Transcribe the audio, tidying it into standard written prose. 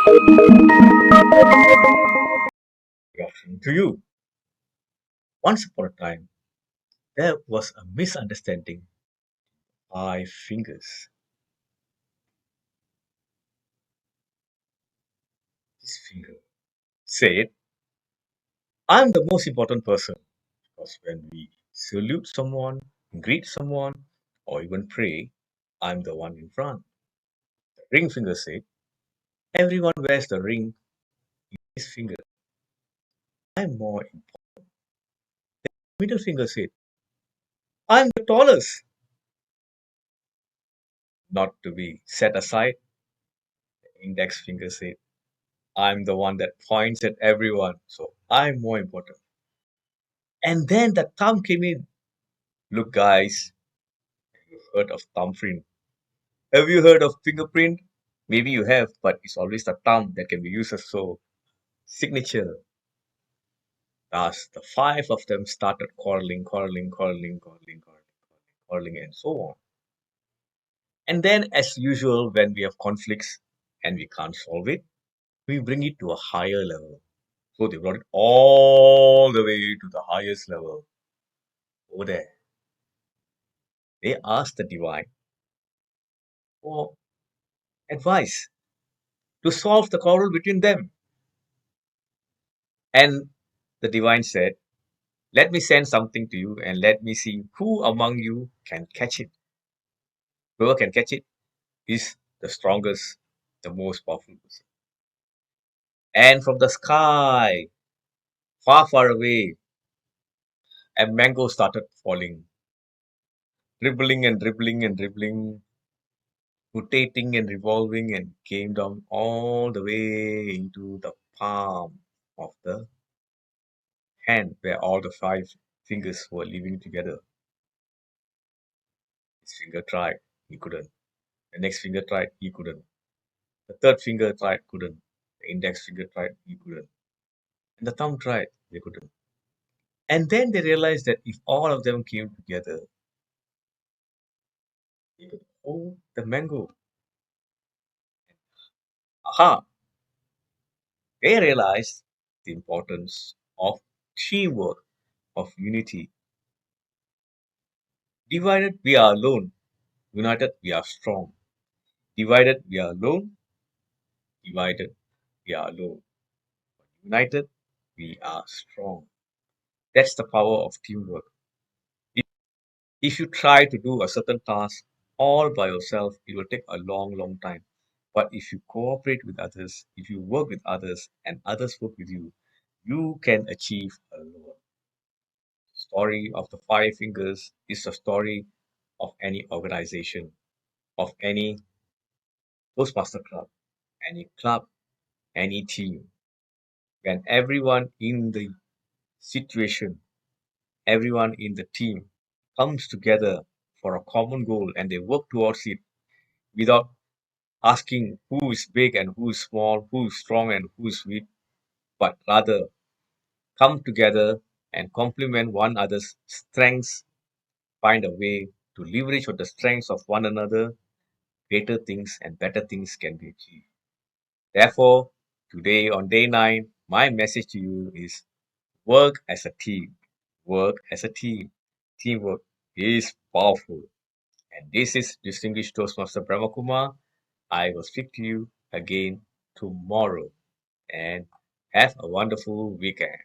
Good afternoon to you. Once upon a time, there was a misunderstanding. Five fingers. This finger said, I'm the most important person. Because when we salute someone, greet someone, or even pray, I'm the one in front. The ring finger said, everyone wears the ring in his finger. I'm more important. Middle finger said, I'm the tallest. Not to be set aside. The index finger said, I'm the one that points at everyone, so I'm more important. And then the thumb came in. Look, guys, you've heard of thumbprint. Have you heard of fingerprint? Maybe you have, but it's always the thumb that can be used as so signature. Thus, the five of them started quarreling, and so on. And then, as usual, when we have conflicts and we can't solve it, we bring it to a higher level. So they brought it all the way to the highest level. Over there, they asked the divine for advice to solve the quarrel between them. And the divine said, let me send something to you and let me see who among you can catch it. Whoever can catch it is the strongest, the most powerful person. And from the sky, far, far away, a mango started falling, dribbling, rotating and revolving, and came down all the way into the palm of the hand where all the five fingers were living together. His finger tried, he couldn't. The next finger tried, he couldn't. The third finger tried, couldn't. The index finger tried, he couldn't. And the thumb tried, they couldn't. And then they realized that if all of them came together, they could hold the mango. Aha! They realized the importance of teamwork, of unity. Divided, we are alone. United, we are strong. Divided, we are alone. Divided, we are alone. United, we are strong. That's the power of teamwork. If if you try to do a certain task all by yourself, it will take a long, long time. But if you cooperate with others, if you work with others and others work with you, you can achieve a lot. Story of the five fingers is the story of any organization, of any Toastmaster club, any team. When everyone in the situation, everyone in the team comes together for a common goal and they work towards it without asking who is big and who is small, who is strong and who is weak, but rather come together and complement one another's strengths, find a way to leverage on the strengths of one another, greater things and better things can be achieved. Therefore, today on day 9, my message to you is work as a team. Work as a team. Teamwork is powerful. And this is Distinguished Toastmaster Brahmakumar. I will speak to you again tomorrow. And have a wonderful weekend.